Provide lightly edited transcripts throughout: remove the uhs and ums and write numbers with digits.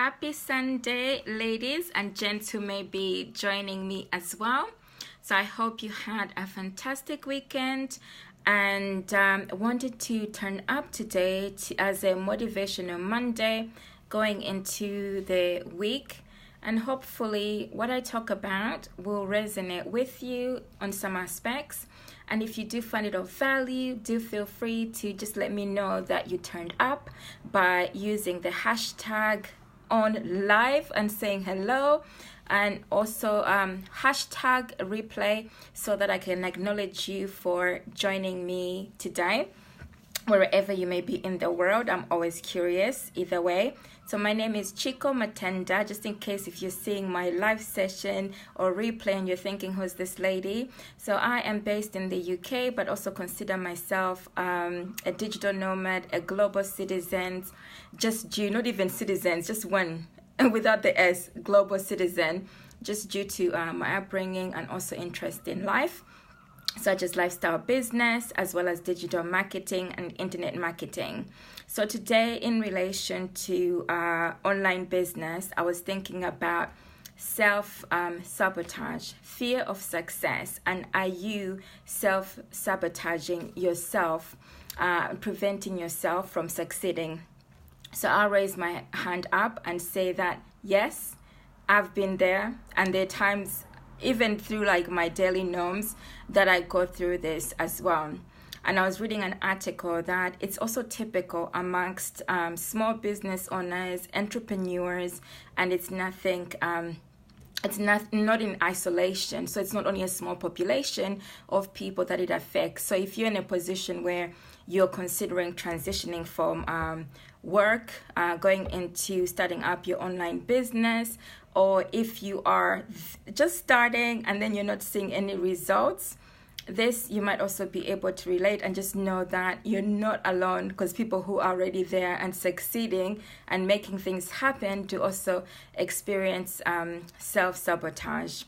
Happy Sunday, ladies and gents who may be joining me as well. So I hope you had a fantastic weekend and wanted to turn up today as a motivational Monday going into the week. And hopefully what I talk about will resonate with you on some aspects. And if you do find it of value, do feel free to just let me know that you turned up by using the hashtag on live and saying hello, and also hashtag replay so that I can acknowledge you for joining me today. Wherever you may be in the world, I'm always curious either way. So my name is Chico Matenda, just in case if you're seeing my live session or replay and you're thinking, who's this lady? So I am based in the UK, but also consider myself a digital nomad, a global citizen, not even citizens, just one, without the S, global citizen, just due to my upbringing and also interest in life, such as lifestyle business, as well as digital marketing and internet marketing. So today, in relation to online business, I was thinking about self-sabotage, fear of success, and are you self-sabotaging yourself, preventing yourself from succeeding? So I'll raise my hand up and say that, yes, I've been there, and there are times even through like my daily norms that I go through this as well. And I was reading an article that it's also typical amongst small business owners, entrepreneurs, and it's nothing, it's not in isolation. So it's not only a small population of people that it affects. So if you're in a position where you're considering transitioning from work, going into starting up your online business, or if you are just starting and then you're not seeing any results, this you might also be able to relate and just know that you're not alone, because people who are already there and succeeding and making things happen do also experience self-sabotage.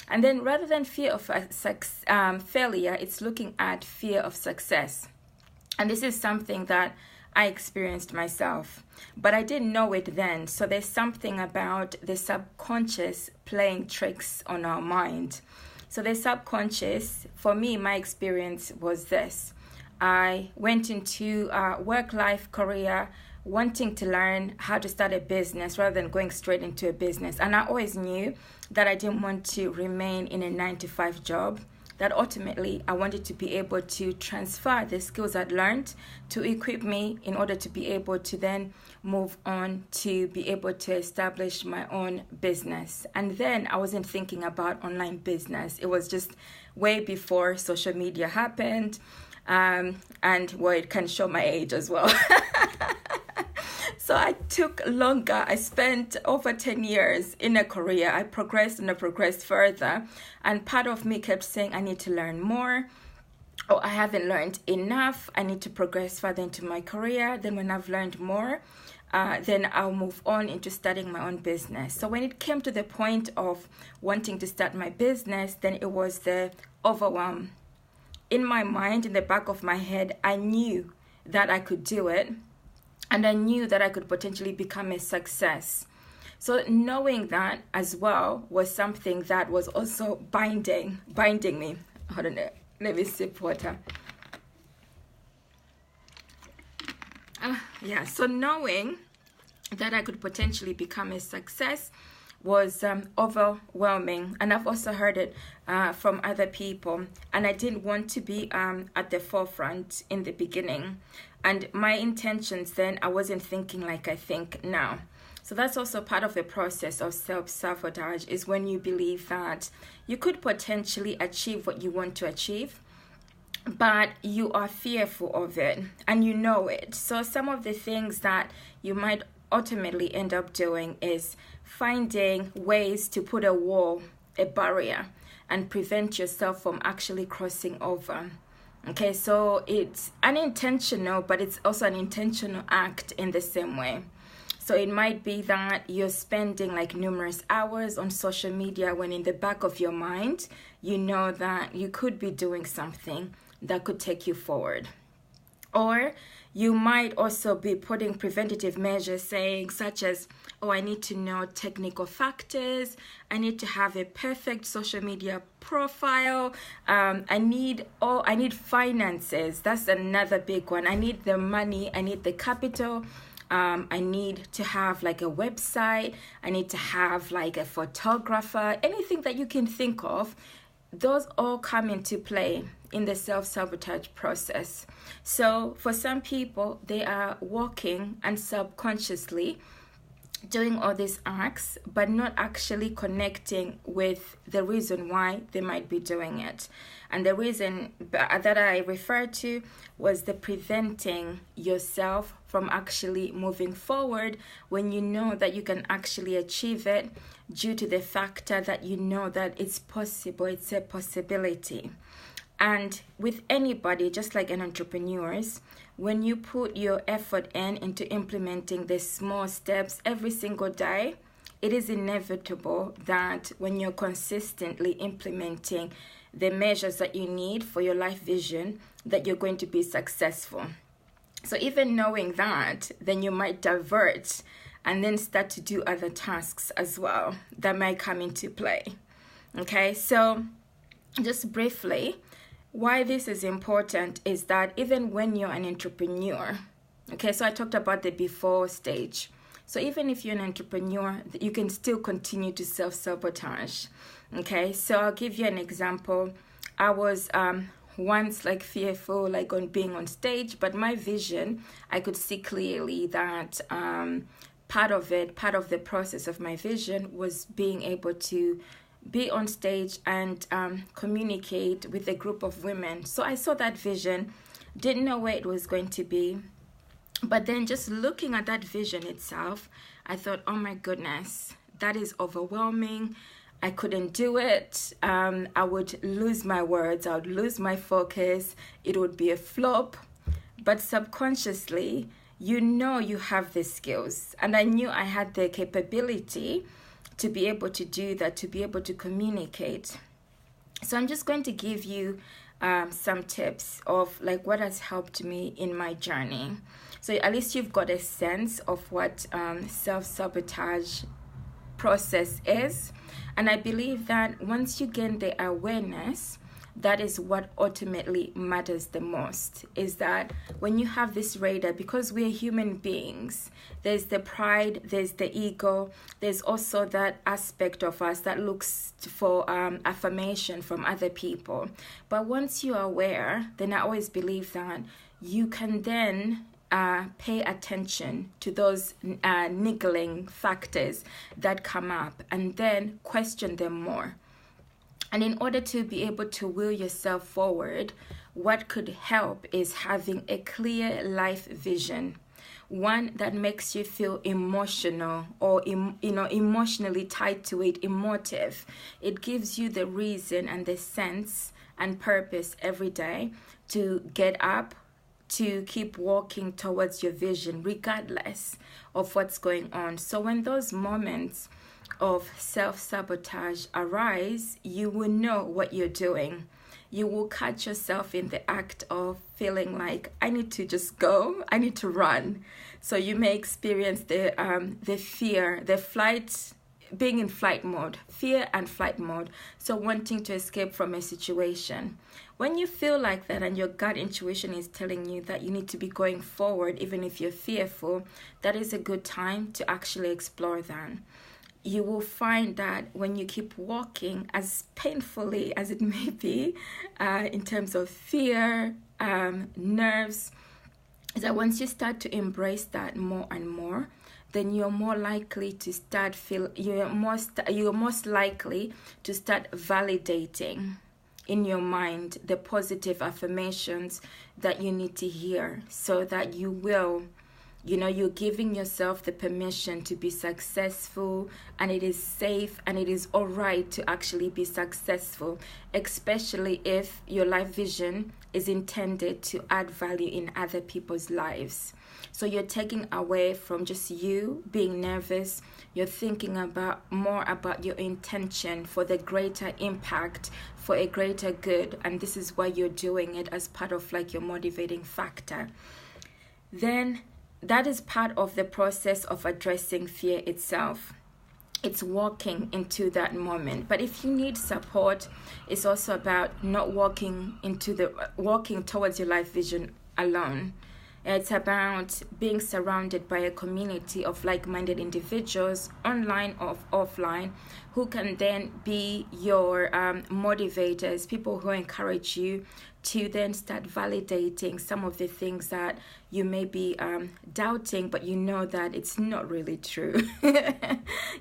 And then rather than fear of failure, it's looking at fear of success. And this is something that I experienced myself, but I didn't know it then. So there's something about the subconscious playing tricks on our mind. So the subconscious, for me, my experience was this. I went into work-life career wanting to learn how to start a business rather than going straight into a business. And I always knew that I didn't want to remain in a 9-to-5 job, that ultimately I wanted to be able to transfer the skills I'd learned to equip me in order to be able to then move on to be able to establish my own business. And then I wasn't thinking about online business. It was just way before social media happened, and well, it can show my age as well. So I took longer. I spent over 10 years in a career. I progressed and I progressed further. And part of me kept saying, I need to learn more. Or I haven't learned enough. I need to progress further into my career. Then when I've learned more, then I'll move on into starting my own business. So when it came to the point of wanting to start my business, then it was the overwhelm. In my mind, in the back of my head, I knew that I could do it. And I knew that I could potentially become a success. So knowing that as well was something that was also binding me. Hold on, let me sip water. So knowing that I could potentially become a success was overwhelming. And I've also heard it from other people. And I didn't want to be at the forefront in the beginning. And my intentions then, I wasn't thinking like I think now. So that's also part of the process of self-sabotage, is when you believe that you could potentially achieve what you want to achieve, but you are fearful of it and you know it. So some of the things that you might ultimately end up doing is finding ways to put a wall, a barrier, and prevent yourself from actually crossing over. Okay, so it's unintentional, but it's also an intentional act in the same way. So it might be that you're spending like numerous hours on social media when in the back of your mind, you know that you could be doing something that could take you forward. Or You might also be putting preventative measures, saying such as, oh, I need to know technical factors, I need to have a perfect social media profile, I need finances. That's another big one. I need the money, I need the capital, I need to have like a website, I need to have like a photographer, anything that you can think of. Those all come into play in the self-sabotage process. So for some people, they are walking and subconsciously doing all these acts, but not actually connecting with the reason why they might be doing it. And the reason that I referred to was the preventing yourself from actually moving forward when you know that you can actually achieve it, due to the factor that you know that it's possible, it's a possibility. And with anybody, just like an entrepreneurs, when you put your effort into implementing the small steps every single day, it is inevitable that when you're consistently implementing the measures that you need for your life vision, that you're going to be successful. So even knowing that, then you might divert and then start to do other tasks as well that might come into play. Okay, so just briefly, why this is important is that even when you're an entrepreneur, okay, so I talked about the before stage. So even if you're an entrepreneur, you can still continue to self-sabotage. Okay, so I'll give you an example. I was once like fearful, like on being on stage, but my vision, I could see clearly that part of the process of my vision was being able to be on stage and communicate with a group of women. So I saw that vision, didn't know where it was going to be, but then just looking at that vision itself, I thought, oh my goodness, that is overwhelming. I couldn't do it. I would lose my words, I would lose my focus, it would be a flop. But subconsciously, you know you have the skills, and I knew I had the capability to be able to do that, to be able to communicate. So I'm just going to give you some tips of like what has helped me in my journey. So at least you've got a sense of what self-sabotage process is. And I believe that once you gain the awareness, that is what ultimately matters the most, is that when you have this radar, because we're human beings, there's the pride, there's the ego, there's also that aspect of us that looks for affirmation from other people. But once you're aware, then I always believe that you can then pay attention to those niggling factors that come up and then question them more. And in order to be able to will yourself forward, what could help is having a clear life vision, one that makes you feel emotional or emotionally tied to it, emotive. It gives you the reason and the sense and purpose every day to get up, to keep walking towards your vision regardless of what's going on. So when those moments of self-sabotage arise, you will know what you're doing. You will catch yourself in the act of feeling like, I need to just go, I need to run. So you may experience the fear, the flight, being in flight mode, fear and flight mode. So wanting to escape from a situation. When you feel like that and your gut intuition is telling you that you need to be going forward, even if you're fearful, that is a good time to actually explore that. You will find that when you keep walking, as painfully as it may be, in terms of fear, nerves, is that once you start to embrace that more and more, then you're more likely to you're most likely to start validating in your mind the positive affirmations that you need to hear, so that you will, you're giving yourself the permission to be successful, and it is safe and it is all right to actually be successful, especially if your life vision is intended to add value in other people's lives. So you're taking away from just you being nervous. You're thinking more about your intention for the greater impact, for a greater good. And this is why you're doing it as part of like your motivating factor. then that is part of the process of addressing fear itself. It's walking into that moment. But if you need support, it's also about not walking towards your life vision alone. It's about being surrounded by a community of like-minded individuals, online or offline, who can then be your motivators, people who encourage you to then start validating some of the things that you may be doubting, but you know that it's not really true.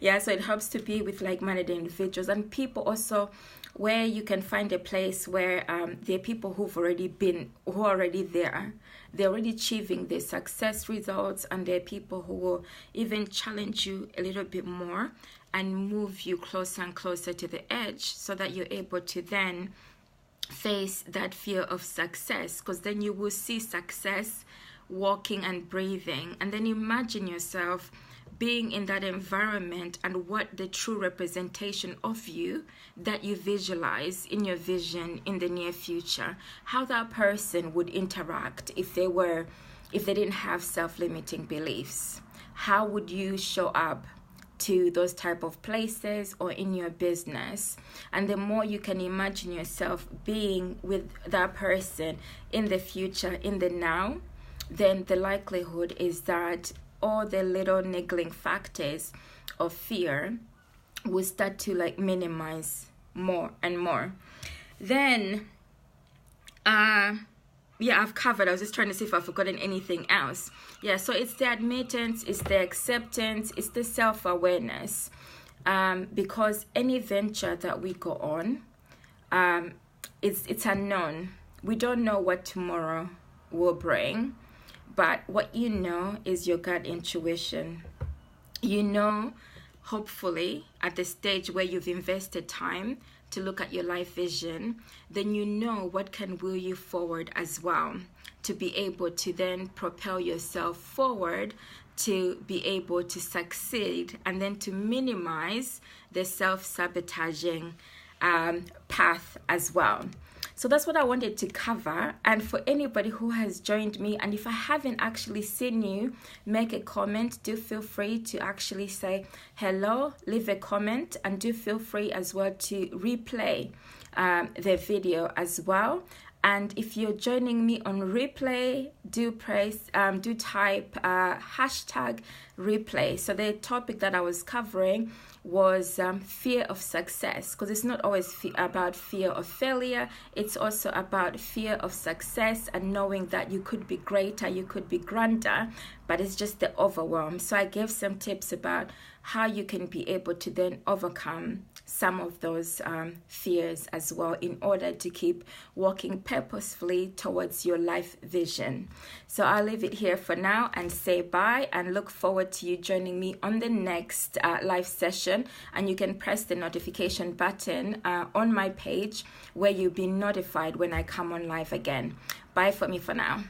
Yeah, so it helps to be with like-minded individuals and people also where you can find a place where there are people who are already there. They're already achieving their success results, and there are people who will even challenge you a little bit more and move you closer and closer to the edge so that you're able to then face that fear of success, because then you will see success walking and breathing, and then imagine yourself being in that environment and what the true representation of you that you visualize in your vision in the near future, how that person would interact if they didn't have self-limiting beliefs. How would you show up to those type of places or in your business? And the more you can imagine yourself being with that person in the future, in the now, then the likelihood is that all the little niggling factors of fear will start to minimize more and more. Then I've covered. I was just trying to see if I've forgotten anything else. Yeah, so it's the admittance, it's the acceptance, it's the self-awareness. Because any venture that we go on, it's unknown. We don't know what tomorrow will bring, but what you know is your gut intuition. You know, hopefully, at the stage where you've invested time to look at your life vision, then you know what can will you forward as well, to be able to then propel yourself forward, to be able to succeed, and then to minimize the self-sabotaging path as well. So that's what I wanted to cover. And for anybody who has joined me, and if I haven't actually seen you make a comment, do feel free to actually say hello, leave a comment, and do feel free as well to replay the video as well. And if you're joining me on replay, do type hashtag replay. So the topic that I was covering was fear of success, because it's not always about fear of failure. It's also about fear of success and knowing that you could be greater, you could be grander, but it's just the overwhelm. So I gave some tips about how you can be able to then overcome some of those fears as well in order to keep walking purposefully towards your life vision. So I'll leave it here for now and say bye, and look forward to you joining me on the next live session. And you can press the notification button on my page where you'll be notified when I come on live again. Bye for me for now.